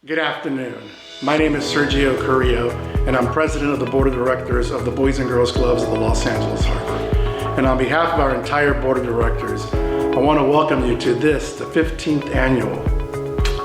Good afternoon. My name is Sergio Carrillo, and I'm president of the board of directors of the Boys and Girls Clubs of the Los Angeles Harbor. And on behalf of our entire board of directors, I want to welcome you to this, the 15th annual,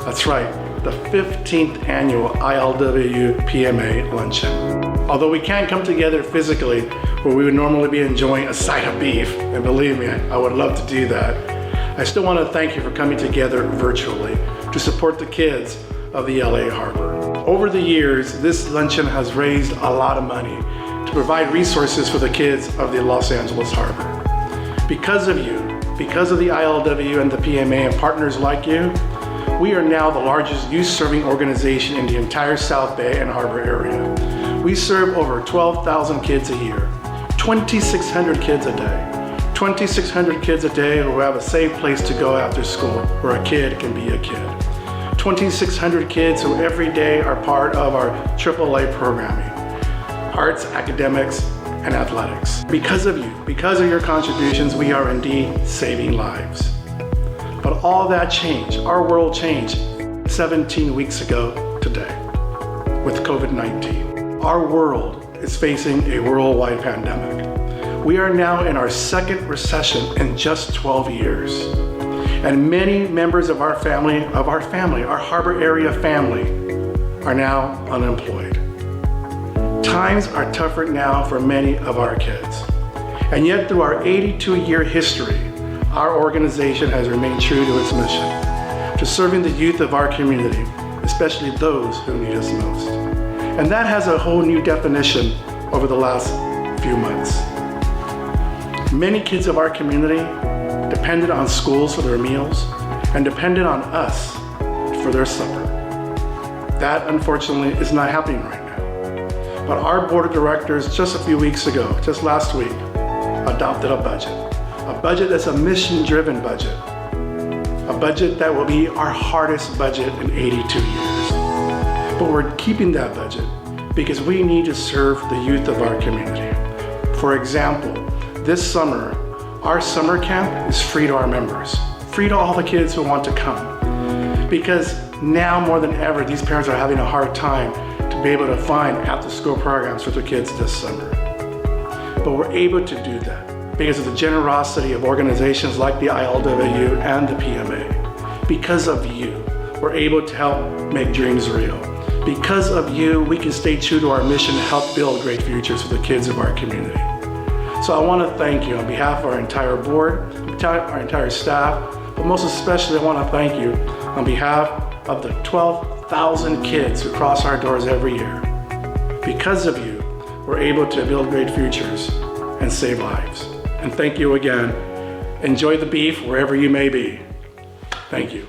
that's right, the 15th annual ILWU PMA luncheon. Although we can't come together physically where we would normally be enjoying a side of beef, and believe me, I would love to do that, I still want to thank you for coming together virtually to support the kids of the LA Harbor. Over the years, this luncheon has raised a lot of money to provide resources for the kids of the Los Angeles Harbor. Because of you, because of the ILWU and the PMA and partners like you, we are now the largest youth-serving organization in the entire South Bay and Harbor area. We serve over 12,000 kids a year, 2,600 kids a day. 2,600 kids a day who have a safe place to go after school, where a kid can be a kid. 2,600 kids who every day are part of our AAA programming, arts, academics, and athletics. Because of you, because of your contributions, we are indeed saving lives. But all that changed, our world changed 17 weeks ago today with COVID-19. Our world is facing a worldwide pandemic. We are now in our second recession in just 12 years. And many members of our family, our Harbor area family, are now unemployed. Times are tougher now for many of our kids. And yet through our 82-year history, our organization has remained true to its mission, to serving the youth of our community, especially those who need us most. And that has a whole new definition over the last few months. Many kids of our community depended on schools for their meals and depended on us for their supper. That, unfortunately, is not happening right now. But our board of directors just a few weeks ago, just last week, adopted a budget that's a mission-driven budget, a budget that will be our hardest budget in 82 years. But we're keeping that budget because we need to serve the youth of our community. For example, this summer, our summer camp is free to our members, free to all the kids who want to come. Because now more than ever, these parents are having a hard time to be able to find after-school programs for their kids this summer. But we're able to do that because of the generosity of organizations like the ILWU and the PMA. Because of you, we're able to help make dreams real. Because of you, we can stay true to our mission to help build great futures for the kids of our community. So I want to thank you on behalf of our entire board, our entire staff, but most especially I want to thank you on behalf of the 12,000 kids who cross our doors every year. Because of you, we're able to build great futures and save lives. And thank you again. Enjoy the beef wherever you may be. Thank you.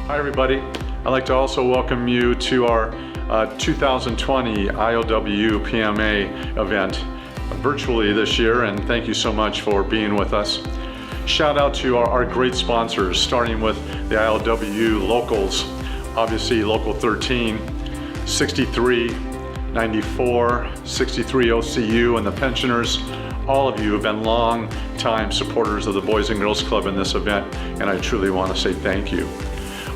Hi everybody. I'd like to also welcome you to our 2020 ILWU PMA event virtually this year, and thank you so much for being with us. Shout out to our great sponsors, starting with the ILWU Locals, obviously Local 13, 63, 94, 63 OCU, and the pensioners. All of you have been long-time supporters of the Boys and Girls Club in this event, and I truly want to say thank you.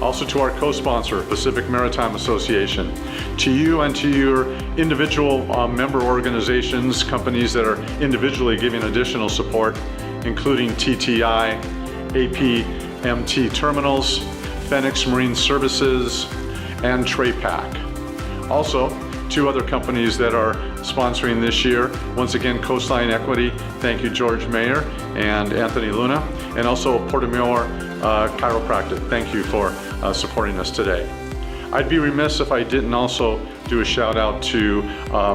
Also to our co-sponsor, Pacific Maritime Association, to you and to your individual member organizations, companies that are individually giving additional support, including TTI, APMT Terminals, Phoenix Marine Services, and TrayPack. Also, two other companies that are sponsoring this year. Once again, Coastline Equity, thank you George Mayer and Anthony Luna, and also Portimore Chiropractic, thank you for supporting us today. I'd be remiss if I didn't also do a shout out to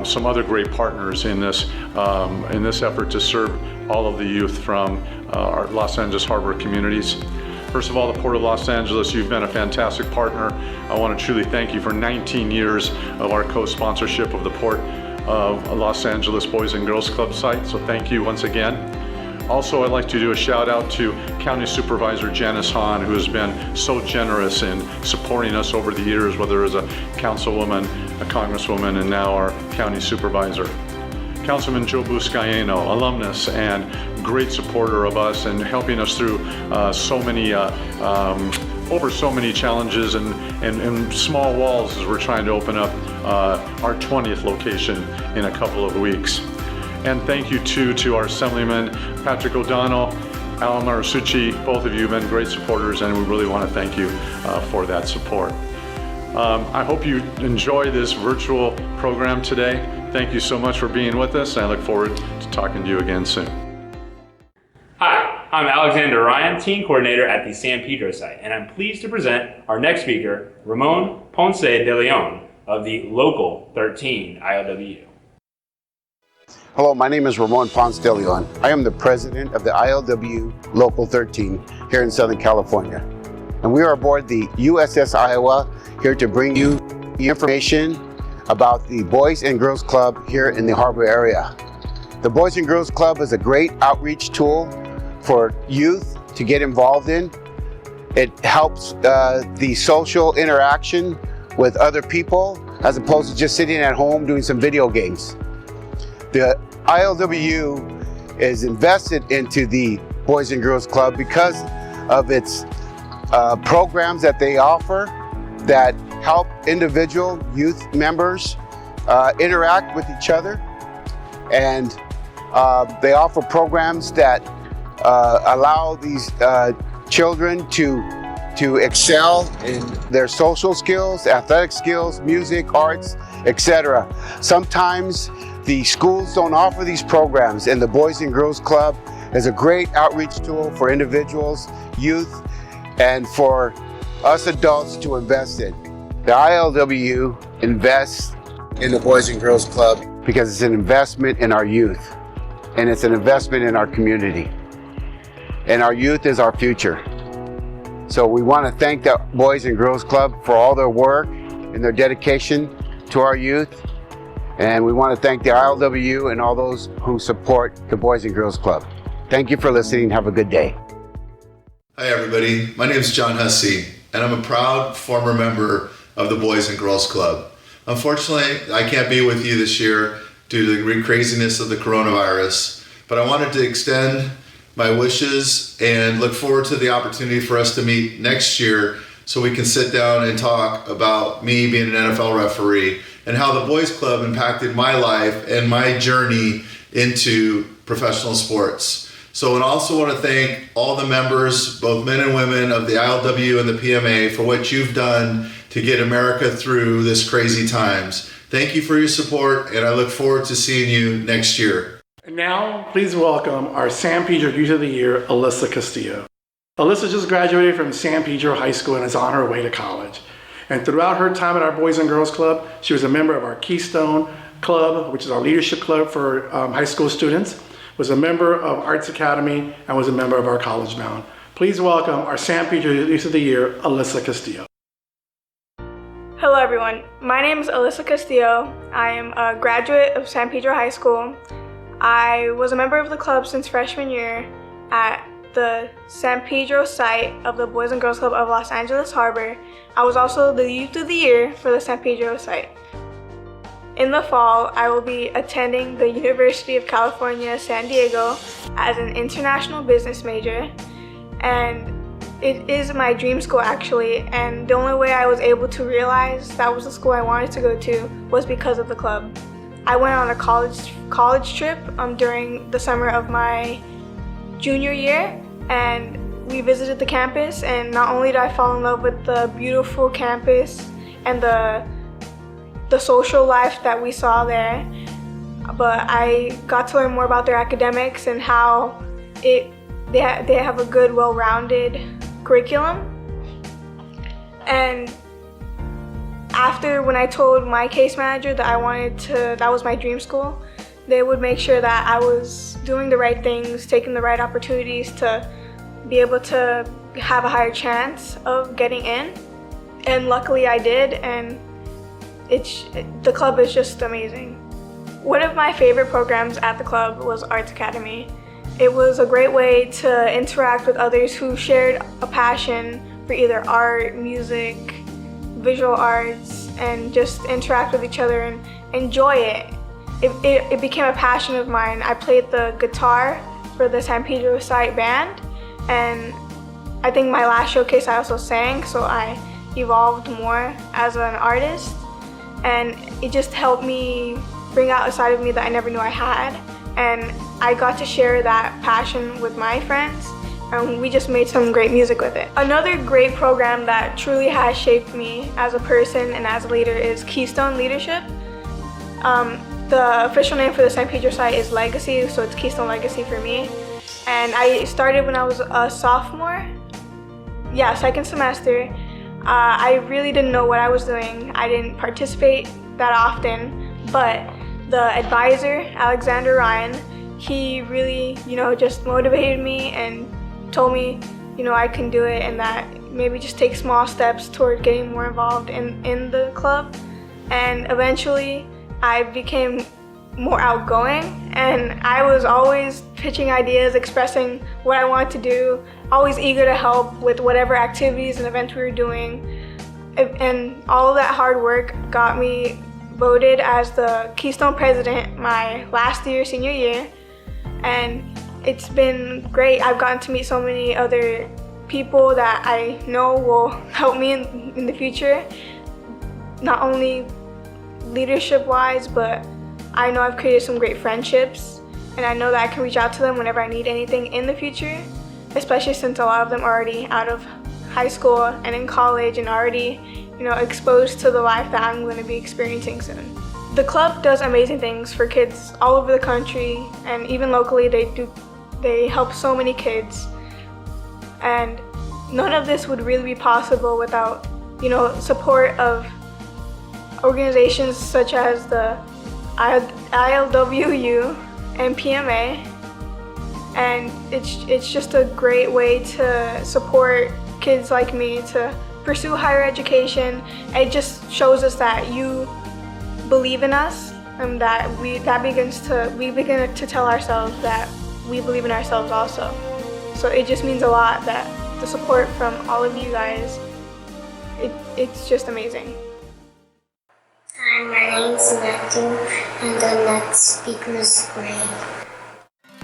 some other great partners in this effort to serve all of the youth from our Los Angeles Harbor communities. First of all, the Port of Los Angeles, you've been a fantastic partner. I want to truly thank you for 19 years of our co-sponsorship of the Port of Los Angeles Boys and Girls Club site, so thank you once again. Also, I'd like to do a shout out to County Supervisor Janice Hahn, who has been so generous in supporting us over the years, whether as a councilwoman, a congresswoman, and now our county supervisor. Councilman Joe Buscaino, alumnus and great supporter of us and helping us through so many over so many challenges and small walls as we're trying to open up our 20th location in a couple of weeks. And thank you too to our Assemblyman Patrick O'Donnell, Alan Marisucci. Both of you have been great supporters, and we really want to thank you for that support. I hope you enjoy this virtual program today. Thank you so much for being with us, and I look forward to talking to you again soon. Hi, I'm Alexander Ryan, Team Coordinator at the San Pedro site, and I'm pleased to present our next speaker, Ramon Ponce de Leon of the Local 13 ILWU. Hello, my name is Ramon Ponce de Leon. I am the president of the ILWU Local 13 here in Southern California. And we are aboard the USS Iowa here to bring you the information about the Boys and Girls Club here in the harbor area. The Boys and Girls Club is a great outreach tool for youth to get involved in. It helps the social interaction with other people as opposed to just sitting at home doing some video games. The ILWU is invested into the Boys and Girls Club because of its programs that they offer that help individual youth members interact with each other. And they offer programs that allow these children to excel in their social skills, athletic skills, music, arts, etc. Sometimes the schools don't offer these programs, and the Boys and Girls Club is a great outreach tool for individuals, youth, and for us adults to invest in. The ILWU invests in the Boys and Girls Club because it's an investment in our youth, and it's an investment in our community. And our youth is our future. So we want to thank the Boys and Girls Club for all their work and their dedication to our youth. And we want to thank the ILWU and all those who support the Boys and Girls Club. Thank you for listening. Have a good day. Hi everybody, my name is John Hussey, and I'm a proud former member of the Boys and Girls Club. Unfortunately, I can't be with you this year due to the craziness of the coronavirus, but I wanted to extend my wishes and look forward to the opportunity for us to meet next year so we can sit down and talk about me being an NFL referee and how the Boys Club impacted my life and my journey into professional sports. So, and I also want to thank all the members, both men and women, of the ILWU and the PMA for what you've done to get America through this crazy times. Thank you for your support, and I look forward to seeing you next year. And now, please welcome our San Pedro Youth of the Year, ELISA Castillo. ELISA just graduated from San Pedro High School and is on her way to college. And throughout her time at our Boys and Girls Club, she was a member of our Keystone Club, which is our leadership club for high school students, was a member of Arts Academy, and was a member of our College Bound. Please welcome our San Pedro Youth of the Year, ELISA Castillo. Hello everyone, my name is ELISA Castillo. I am a graduate of San Pedro High School. I was a member of the club since freshman year at the San Pedro site of the Boys and Girls Club of Los Angeles Harbor. I was also the Youth of the Year for the San Pedro site. In the fall, I will be attending the University of California, San Diego as an international business major, and it is my dream school actually, and the only way I was able to realize that was the school I wanted to go to was because of the club. I went on a college trip during the summer of my junior year, and we visited the campus, and not only did I fall in love with the beautiful campus and the social life that we saw there, but I got to learn more about their academics and how they have a good, well-rounded curriculum. And after, when I told my case manager that that was my dream school, they would make sure that I was doing the right things, taking the right opportunities to be able to have a higher chance of getting in. And luckily I did, and the club is just amazing. One of my favorite programs at the club was Arts Academy. It was a great way to interact with others who shared a passion for either art, music, visual arts, and just interact with each other and enjoy it. It became a passion of mine. I played the guitar for the San Pedro site band, and I think my last showcase I also sang, so I evolved more as an artist, and it just helped me bring out a side of me that I never knew I had, and I got to share that passion with my friends, and we just made some great music with it. Another great program that truly has shaped me as a person and as a leader is Keystone Leadership. The official name for the San Pedro site is Legacy, so it's Keystone Legacy for me. And I started when I was a sophomore, second semester. I really didn't know what I was doing. I didn't participate that often, but the advisor, Alexander Ryan, he really, just motivated me and told me, I can do it, and that maybe just take small steps toward getting more involved in the club. And eventually I became more outgoing, and I was always pitching ideas, expressing what I wanted to do, always eager to help with whatever activities and events we were doing. And all of that hard work got me voted as the Keystone President my last year, senior year, and it's been great. I've gotten to meet so many other people that I know will help me in the future, not only leadership-wise, but I know I've created some great friendships, and I know that I can reach out to them whenever I need anything in the future, especially since a lot of them are already out of high school and in college and already, exposed to the life that I'm going to be experiencing soon. The club does amazing things for kids all over the country, and even locally they help so many kids. And none of this would really be possible without, support of organizations such as the ILWU and PMA. And it's just a great way to support kids like me to pursue higher education. It just shows us that you believe in us, and that we begin to tell ourselves that we believe in ourselves also. So it just means a lot that the support from all of you guys, it's just amazing. Hi, my name is Matthew, and the next speaker is Greg.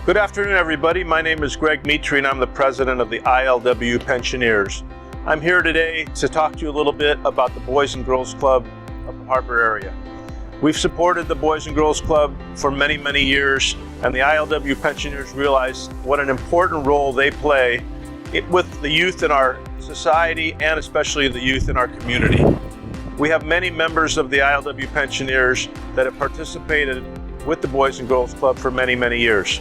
Good afternoon, everybody. My name is Greg Mitri, and I'm the president of the ILWU Pensioners. I'm here today to talk to you a little bit about the Boys and Girls Club of the Harbor area. We've supported the Boys and Girls Club for many, many years, and the ILWU Pensioners realize what an important role they play with the youth in our society, and especially the youth in our community. We have many members of the ILWU Pensioners that have participated with the Boys and Girls Club for many, many years.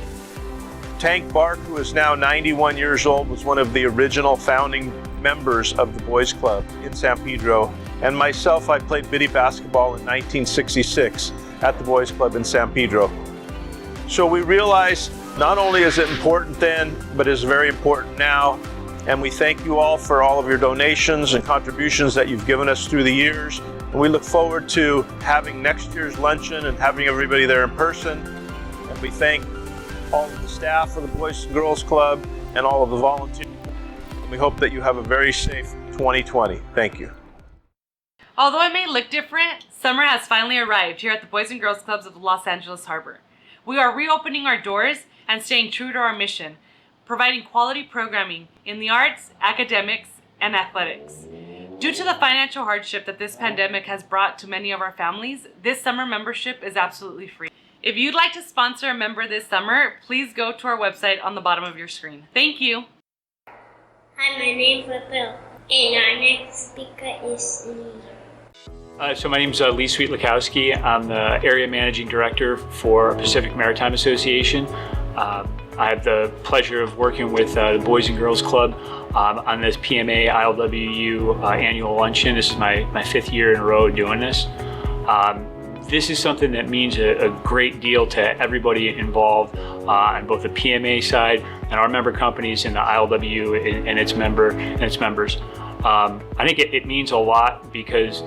Tank Bark, who is now 91 years old, was one of the original founding members of the Boys Club in San Pedro. And myself, I played biddy basketball in 1966 at the Boys Club in San Pedro. So we realize not only is it important then, but is very important now. And we thank you all for all of your donations and contributions that you've given us through the years. And we look forward to having next year's luncheon and having everybody there in person. And we thank all of the staff of the Boys and Girls Club and all of the volunteers. And we hope that you have a very safe 2020. Thank you. Although it may look different, summer has finally arrived here at the Boys and Girls Clubs of Los Angeles Harbor. We are reopening our doors and staying true to our mission, providing quality programming in the arts, academics, and athletics. Due to the financial hardship that this pandemic has brought to many of our families, this summer membership is absolutely free. If you'd like to sponsor a member this summer, please go to our website on the bottom of your screen. Thank you. Hi, my name is Bill, and our next speaker is Lee. So my name is Lee Sweet-Lakowski. I'm the Area Managing Director for Pacific Maritime Association. I have the pleasure of working with the Boys and Girls Club on this PMA ILWU annual luncheon. This is my fifth year in a row doing this. This is something that means a great deal to everybody involved on both the PMA side and our member companies and the ILWU and its members. I think it means a lot because,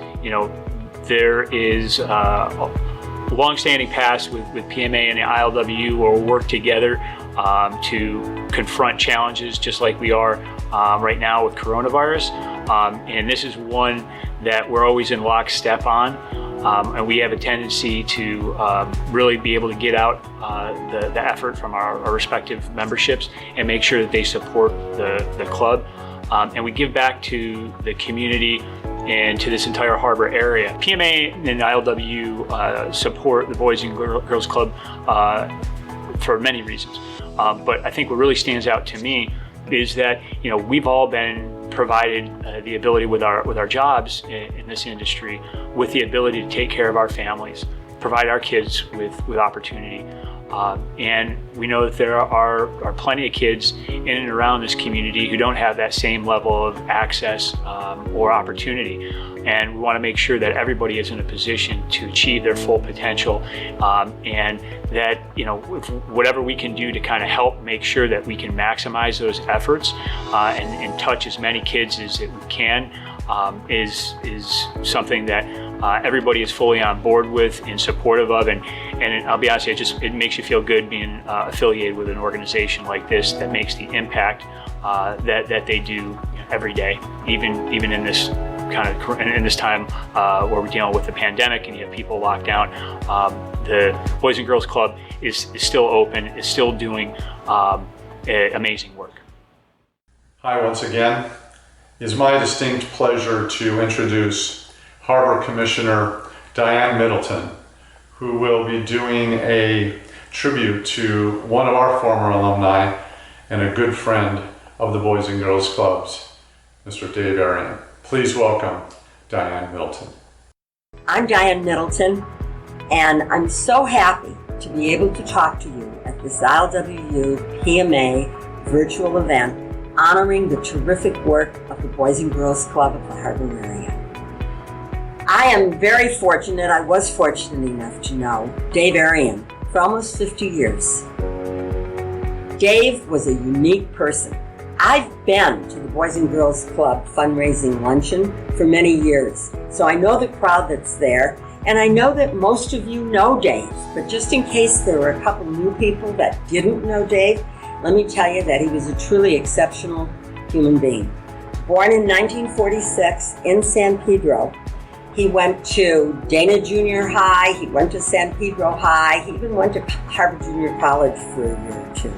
there is a long-standing past with PMA and the ILWU where we work together to confront challenges just like we are right now with coronavirus. And this is one that we're always in lockstep on. And we have a tendency to really be able to get out the effort from our respective memberships and make sure that they support the club. and we give back to the community and to this entire harbor area. PMA and ILWU support the Boys and Girls Club for many reasons. But I think what really stands out to me is that we've all been provided the ability with our jobs in this industry, with the ability to take care of our families, provide our kids with opportunity. And we know that there are plenty of kids in and around this community who don't have that same level of access or opportunity. And we want to make sure that everybody is in a position to achieve their full potential, and that whatever we can do to kind of help make sure that we can maximize those efforts and touch as many kids as we can is something that everybody is fully on board with and supportive of, and I'll be honest, it makes you feel good being affiliated with an organization like this that makes the impact that they do every day, even in this in this time where we're dealing with the pandemic and you have people locked down. The Boys and Girls Club is still open, is still doing amazing work. Hi once again. It is my distinct pleasure to introduce Harbor Commissioner Diane Middleton, who will be doing a tribute to one of our former alumni and a good friend of the Boys and Girls Clubs, Mr. Dave Arian. Please welcome Diane Middleton. I'm Diane Middleton, and I'm so happy to be able to talk to you at this ILWU PMA virtual event honoring the terrific work of the Boys and Girls Club of the Harbor area. I am very fortunate, I was fortunate enough to know Dave Arian for almost 50 years. Dave was a unique person. I've been to the Boys and Girls Club fundraising luncheon for many years, so I know the crowd that's there, and I know that most of you know Dave, but just in case there were a couple new people that didn't know Dave, let me tell you that he was a truly exceptional human being. Born in 1946 in San Pedro, he went to Dana Junior High, he went to San Pedro High, he even went to Harbor Junior College for a year or two.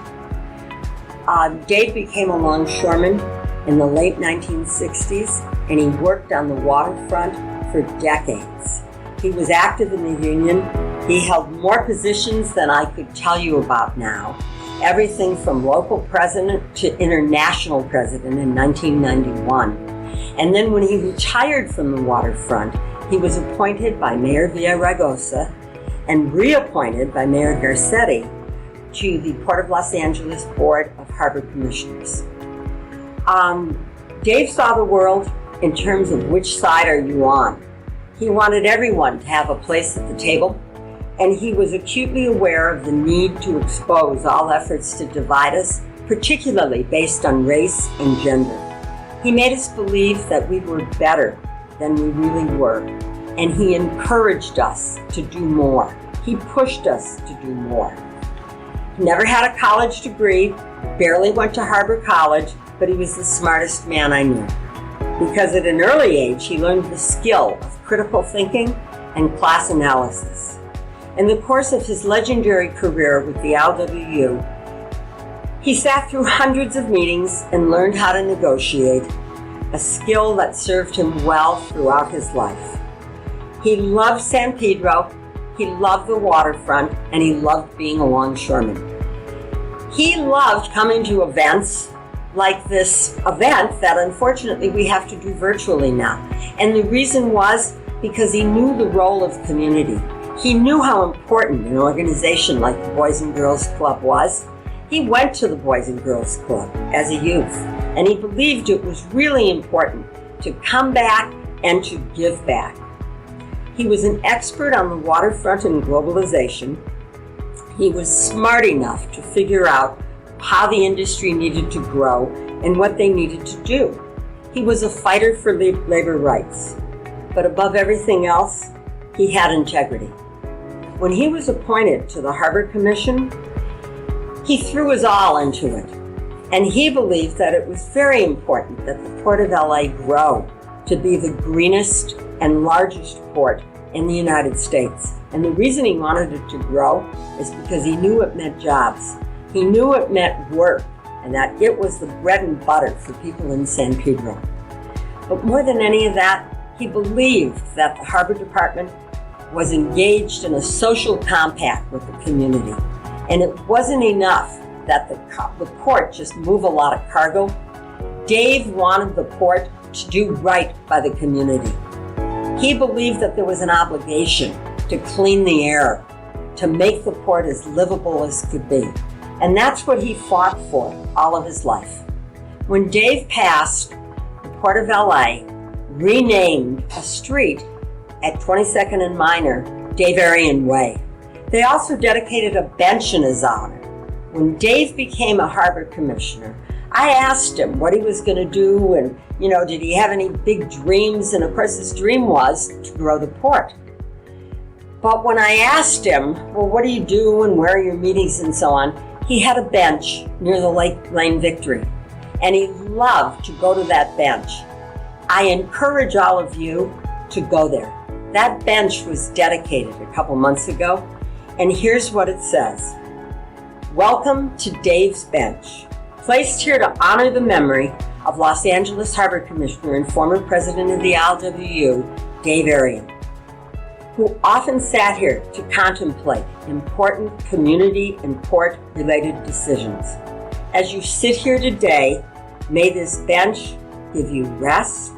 Dave became a longshoreman in the late 1960s, and he worked on the waterfront for decades. He was active in the union. He held more positions than I could tell you about now. Everything from local president to international president in 1991. And then when he retired from the waterfront, he was appointed by Mayor Villaraigosa and reappointed by Mayor Garcetti to the Port of Los Angeles Board of Harbor Commissioners. Dave saw the world in terms of which side are you on. He wanted everyone to have a place at the table, and he was acutely aware of the need to expose all efforts to divide us, particularly based on race and gender. He made us believe that we were better than we really were, and he encouraged us to do more. He pushed us to do more. He never had a college degree, barely went to Harbor College, but he was the smartest man I knew. Because at an early age, he learned the skill of critical thinking and class analysis. In the course of his legendary career with the ILWU, he sat through hundreds of meetings and learned how to negotiate, a skill that served him well throughout his life. He loved San Pedro, he loved the waterfront, and he loved being a longshoreman. He loved coming to events like this event that unfortunately we have to do virtually now. And the reason was because he knew the role of community. He knew how important an organization like the Boys and Girls Club was. He went to the Boys and Girls Club as a youth, and he believed it was really important to come back and to give back. He was an expert on the waterfront and globalization. He was smart enough to figure out how the industry needed to grow and what they needed to do. He was a fighter for labor rights, but above everything else, he had integrity. When he was appointed to the Harbor Commission, he threw his all into it, and he believed that it was very important that the Port of LA grow to be the greenest and largest port in the United States. And the reason he wanted it to grow is because he knew it meant jobs. He knew it meant work and that it was the bread and butter for people in San Pedro. But more than any of that, he believed that the Harbor Department was engaged in a social compact with the community. And it wasn't enough that the port just move a lot of cargo. Dave wanted the port to do right by the community. He believed that there was an obligation to clean the air, to make the port as livable as could be. And that's what he fought for all of his life. When Dave passed, the Port of LA renamed a street at 22nd and Minor, Dave Arian Way. They also dedicated a bench in his honor. When Dave became a harbor commissioner, I asked him what he was going to do and, did he have any big dreams? And of course his dream was to grow the port. But when I asked him, well, what do you do and where are your meetings and so on, he had a bench near the Lake Lane Victory. And he loved to go to that bench. I encourage all of you to go there. That bench was dedicated a couple months ago, and here's what it says. Welcome to Dave's Bench, placed here to honor the memory of Los Angeles Harbor Commissioner and former president of the ILWU, Dave Arian, who often sat here to contemplate important community and port-related decisions. As you sit here today, may this bench give you rest,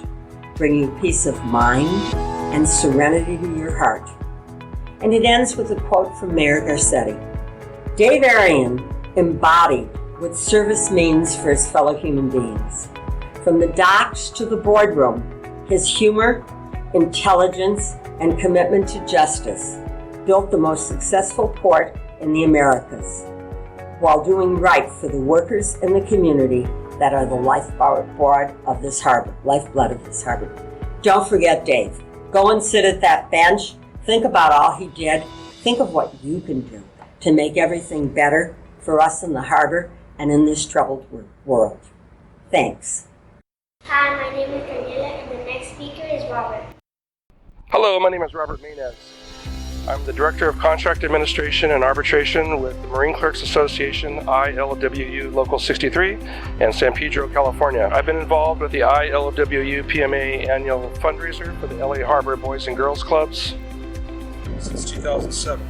bring you peace of mind, and serenity to your heart. And it ends with a quote from Mayor Garcetti. Dave Arian embodied what service means for his fellow human beings. From the docks to the boardroom, his humor, intelligence, and commitment to justice built the most successful port in the Americas, while doing right for the workers and the community that are the lifeblood of this harbor. Don't forget Dave. Go and sit at that bench. Think about all he did. Think of what you can do to make everything better for us in the harbor and in this troubled world. Thanks. Hi, my name is Daniela, and the next speaker is Robert. Hello, my name is Robert Minas. I'm the Director of Contract Administration and Arbitration with the Marine Clerks Association, ILWU Local 63, in San Pedro, California. I've been involved with the ILWU PMA annual fundraiser for the LA Harbor Boys and Girls Clubs since 2007.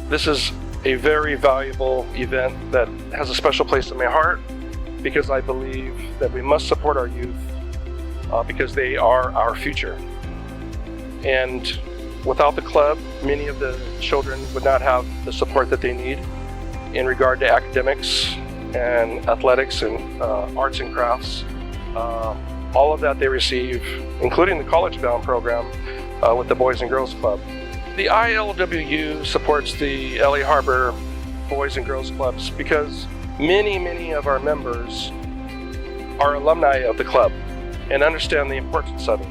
This is a very valuable event that has a special place in my heart because I believe that we must support our youth because they are our future. And without the club, many of the children would not have the support that they need in regard to academics and athletics and arts and crafts. All of that they receive, including the college-bound program with the Boys and Girls Club. The ILWU supports the LA Harbor Boys and Girls Clubs because many of our members are alumni of the club and understand the importance of it.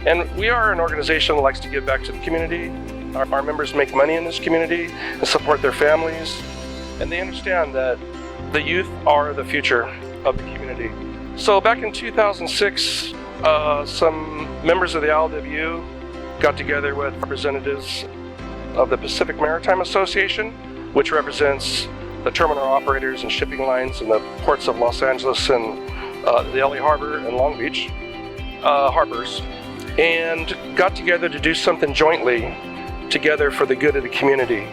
And we are an organization that likes to give back to the community. Our members make money in this community and support their families. And they understand that the youth are the future of the community. So back in 2006, some members of the ILWU got together with representatives of the Pacific Maritime Association, which represents the terminal operators and shipping lines in the ports of Los Angeles and the LA Harbor and Long Beach harbors, and got together to do something jointly together for the good of the community.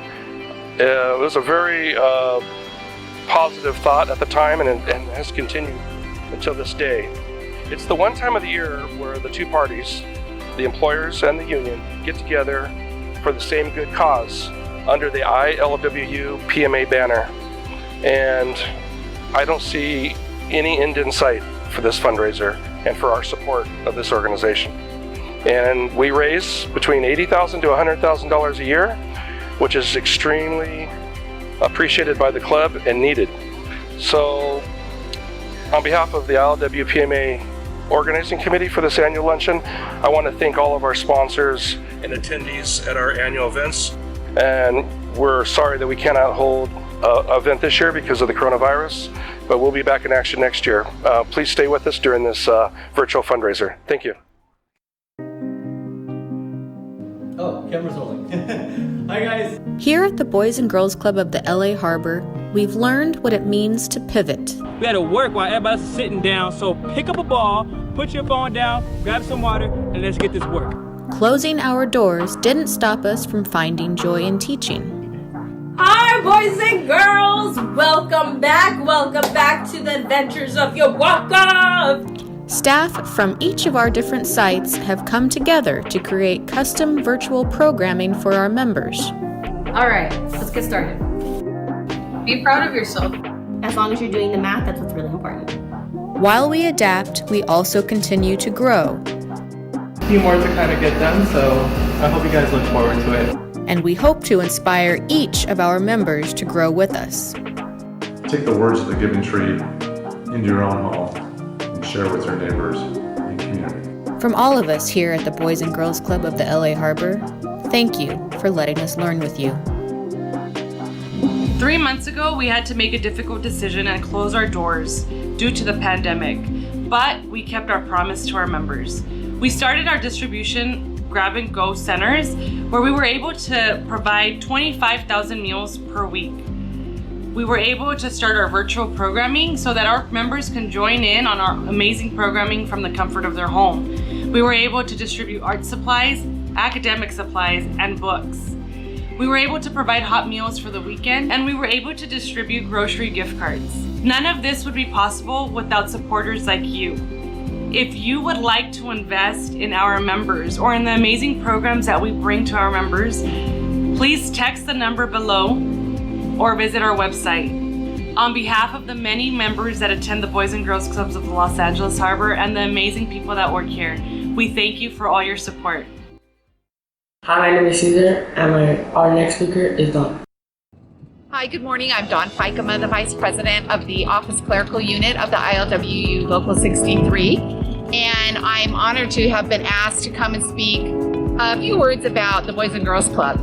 It was a very positive thought at the time and has continued until this day. It's the one time of the year where the two parties, the employers and the union, get together for the same good cause under the ILWU PMA banner. And I don't see any end in sight for this fundraiser and for our support of this organization. And we raise between $80,000 to $100,000 a year, which is extremely appreciated by the club and needed. So on behalf of the ILWU PMA Organizing Committee for this annual luncheon, I want to thank all of our sponsors and attendees at our annual events. And we're sorry that we cannot hold an event this year because of the coronavirus, but we'll be back in action next year. Please stay with us during this virtual fundraiser. Thank you. Oh, camera's rolling. Hi guys. Here at the Boys and Girls Club of the LA Harbor, we've learned what it means to pivot. We had to work while everybody's sitting down, so pick up a ball, put your phone down, grab some water, and let's get this work. Closing our doors didn't stop us from finding joy in teaching. Hi, boys and girls! Welcome back to the adventures of your walk-up! Staff from each of our different sites have come together to create custom virtual programming for our members. All right, let's get started. Be proud of yourself. As long as you're doing the math, that's what's really important. While we adapt, we also continue to grow. A few more to kind of get done, so I hope you guys look forward to it. And we hope to inspire each of our members to grow with us. Take the words of the Giving Tree into your own home and share with your neighbors and community. From all of us here at the Boys and Girls Club of the LA Harbor, thank you for letting us learn with you. 3 months ago, we had to make a difficult decision and close our doors due to the pandemic, but we kept our promise to our members. We started our distribution grab-and-go centers where we were able to provide 25,000 meals per week. We were able to start our virtual programming so that our members can join in on our amazing programming from the comfort of their home. We were able to distribute art supplies, academic supplies, and books. We were able to provide hot meals for the weekend, and we were able to distribute grocery gift cards. None of this would be possible without supporters like you. If you would like to invest in our members or in the amazing programs that we bring to our members, please text the number below or visit our website. On behalf of the many members that attend the Boys and Girls Clubs of the Los Angeles Harbor and the amazing people that work here, we thank you for all your support. Hi, my name is Caesar, and our next speaker is Dawn. Hi, good morning. I'm Dawn Pike. I'm the Vice President of the Office Clerical Unit of the ILWU Local 63, and I'm honored to have been asked to come and speak a few words about the Boys and Girls Club.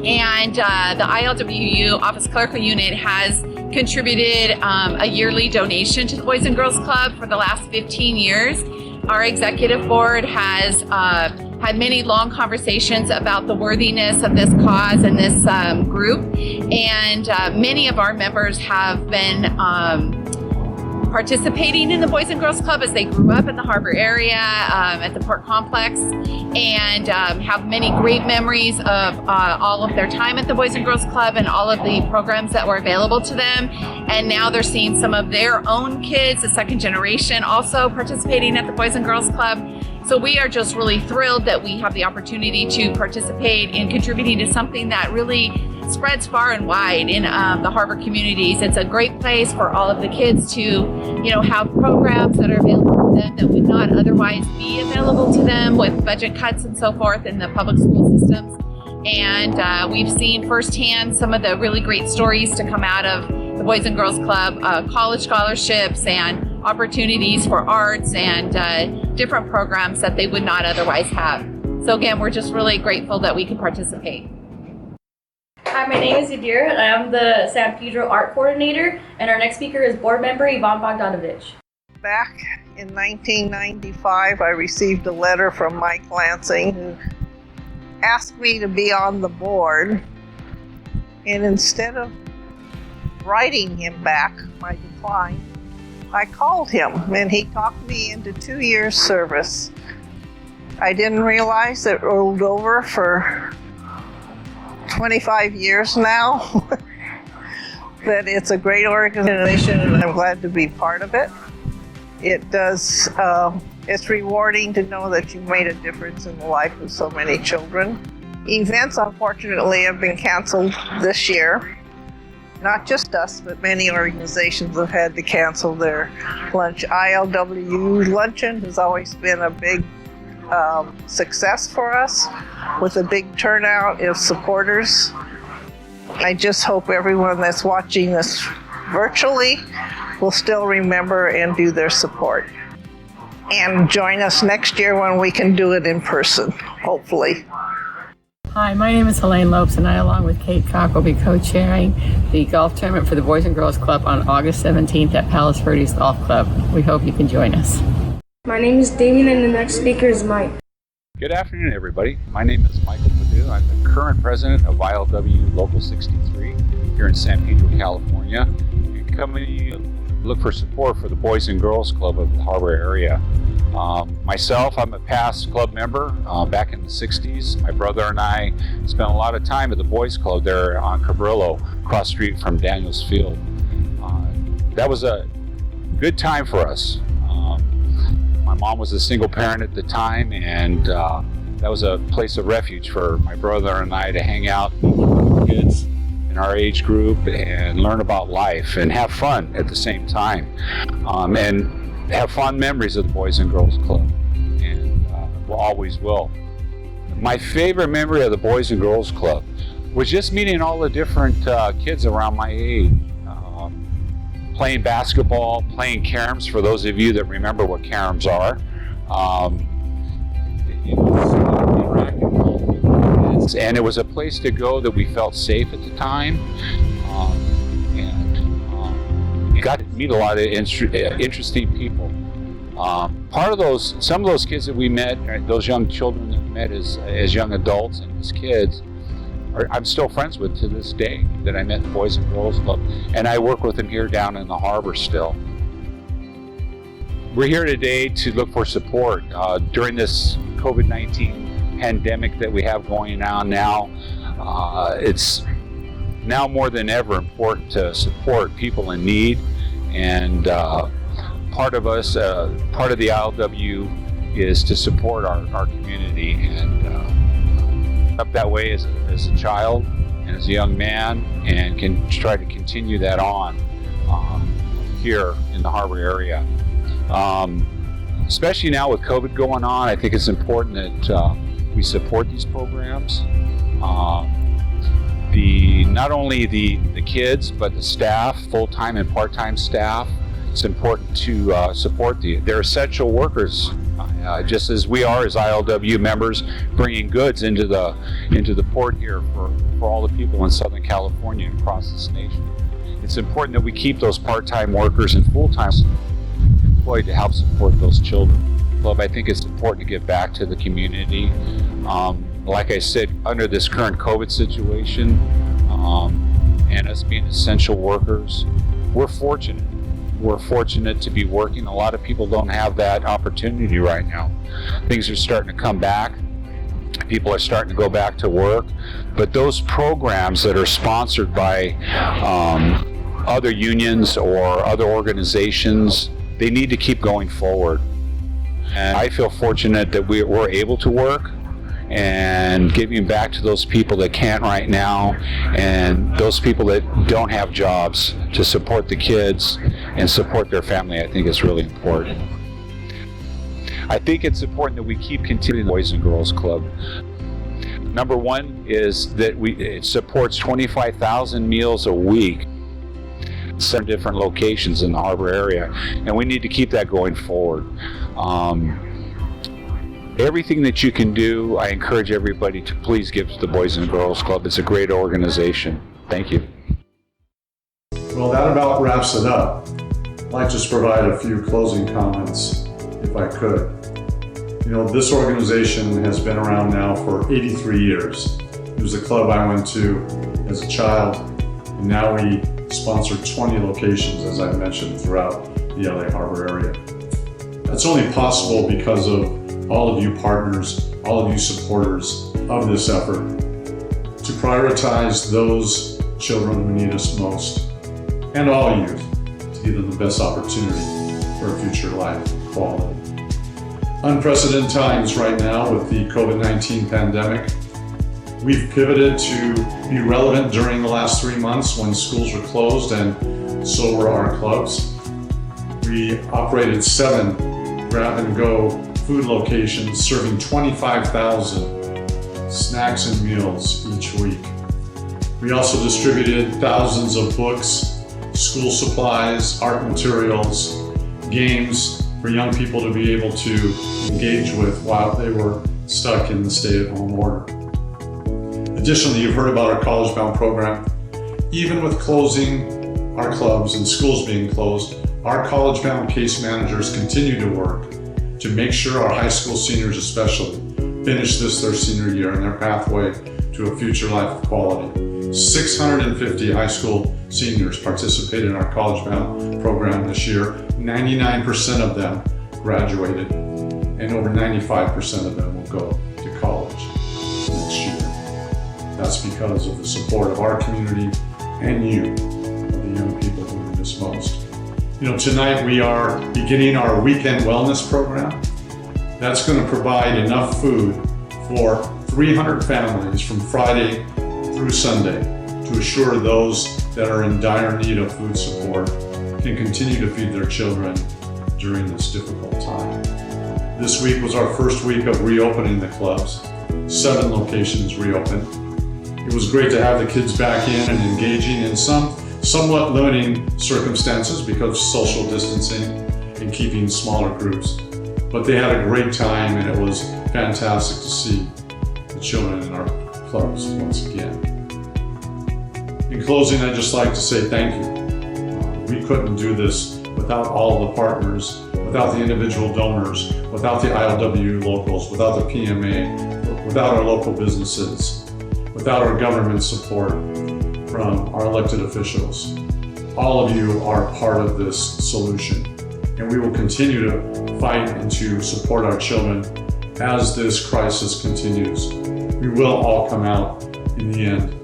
And the ILWU Office Clerical Unit has contributed a yearly donation to the Boys and Girls Club for the last 15 years. Our executive board has had many long conversations about the worthiness of this cause and this group, and many of our members have been participating in the Boys and Girls Club as they grew up in the harbor area at the port complex, and have many great memories of all of their time at the Boys and Girls Club and all of the programs that were available to them. And now they're seeing some of their own kids, the second generation, also participating at the Boys and Girls Club. So we are just really thrilled that we have the opportunity to participate in contributing to something that really spreads far and wide in the harbor communities. It's a great place for all of the kids to, have programs that are available to them that would not otherwise be available to them with budget cuts and so forth in the public school systems. And we've seen firsthand some of the really great stories to come out of the Boys and Girls Club, college scholarships and opportunities for arts and different programs that they would not otherwise have. So again, we're just really grateful that we can participate. Hi, my name is Yadira, and I'm the San Pedro Art Coordinator, and our next speaker is Board Member Ivan Bogdanovich. Back in 1995, I received a letter from Mike Lansing who asked me to be on the board, and instead of writing him back my decline, I called him, and he talked me into 2 years service. I didn't realize it rolled over for 25 years now, but it's a great organization and I'm glad to be part of it. It's rewarding to know that you've made a difference in the life of so many children. Events, unfortunately, have been canceled this year. Not just us, but many organizations have had to cancel their lunch. ILWU Luncheon has always been a big success for us with a big turnout of supporters. I just hope everyone that's watching this virtually will still remember and do their support. And join us next year when we can do it in person, hopefully. Hi, my name is Helene Lopes, and I, along with Kate Cock, will be co-chairing the golf tournament for the Boys and Girls Club on August 17th at Palos Verdes Golf Club. We hope you can join us. My name is Damien, and the next speaker is Mike. Good afternoon, everybody. My name is Michael Perdue. I'm the current president of ILWU Local 63 here in San Pedro, California. You can come and look for support for the Boys and Girls Club of the Harbor area. Myself, I'm a past club member back in the 60s. My brother and I spent a lot of time at the Boys Club there on Cabrillo, across the street from Daniels Field. That was a good time for us. My mom was a single parent at the time, and that was a place of refuge for my brother and I to hang out with kids in our age group and learn about life and have fun at the same time, and have fond memories of the Boys and Girls Club, and always will. My favorite memory of the Boys and Girls Club was just meeting all the different kids around my age. Playing basketball, playing caroms, for those of you that remember what caroms are. And it was a place to go that we felt safe at the time. And got to meet a lot of interesting people. Some of those kids that we met, those young children that we met as young adults and as kids, I'm still friends with to this day, that I met in the Boys and Girls Club, and I work with them here down in the harbor still. We're here today to look for support during this COVID-19 pandemic that we have going on now. It's now more than ever important to support people in need, and part of the ILW is to support our community, and up that way as a child and as a young man, and can try to continue that on here in the harbor area. Especially now with COVID going on, I think it's important that we support these programs. Not only the kids, but the staff, full-time and part-time staff. It's important to support they're essential workers. Just as we are as ILW members, bringing goods into the port here for all the people in Southern California and across this nation. It's important that we keep those part-time workers and full-time employed to help support those children. Club, I think it's important to give back to the community. Like I said, under this current COVID situation, and us being essential workers, we're fortunate. We're fortunate to be working. A lot of people don't have that opportunity right now. Things are starting to come back. People are starting to go back to work. But those programs that are sponsored by other unions or other organizations, they need to keep going forward. And I feel fortunate that we're able to work and giving back to those people that can't right now, and those people that don't have jobs, to support the kids and support their family. I think is really important. I think it's important that we keep continuing the Boys and Girls Club. Number one is that it supports 25,000 meals a week, 7 different locations in the harbor area, and we need to keep that going forward. Everything that you can do, I encourage everybody to please give to the Boys and Girls Club. It's a great organization. Thank you. Well, that about wraps it up. I'd like to just provide a few closing comments, if I could. This organization has been around now for 83 years. It was a club I went to as a child, and now we sponsor 20 locations, as I mentioned, throughout the LA Harbor area. That's only possible because of all of you partners, all of you supporters of this effort, to prioritize those children who need us most, and all youth, to give them the best opportunity for a future life quality. Unprecedented times right now with the COVID-19 pandemic. We've pivoted to be relevant during the last 3 months when schools were closed, and so were our clubs. We operated 7 grab-and-go food locations serving 25,000 snacks and meals each week. We also distributed thousands of books, school supplies, art materials, games for young people to be able to engage with while they were stuck in the stay-at-home order. Additionally, you've heard about our college-bound program. Even with closing our clubs and schools being closed, our college-bound case managers continue to work to make sure our high school seniors especially finish their senior year and their pathway to a future life of quality. 650 high school seniors participated in our College Bound program this year. 99% of them graduated, and over 95% of them will go to college next year. That's because of the support of our community and you, the young people who need us most. You know, tonight we are beginning our weekend wellness program. That's going to provide enough food for 300 families from Friday through Sunday to assure those that are in dire need of food support can continue to feed their children during this difficult time. This week was our first week of reopening the clubs. 7 locations reopened. It was great to have the kids back in and engaging in somewhat limiting circumstances because of social distancing and keeping smaller groups. But they had a great time, and it was fantastic to see the children in our clubs once again. In closing, I'd just like to say thank you. We couldn't do this without all the partners, without the individual donors, without the ILWU locals, without the PMA, without our local businesses, without our government support from our elected officials. All of you are part of this solution, and we will continue to fight and to support our children as this crisis continues. We will all come out in the end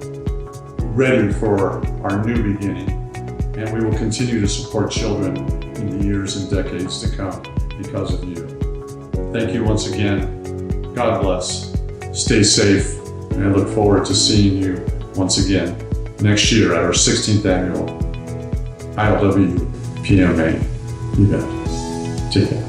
ready for our new beginning, and we will continue to support children in the years and decades to come because of you. Thank you once again. God bless. Stay safe, and I look forward to seeing you once again next year at our 16th annual ILWU PMA event. Take care.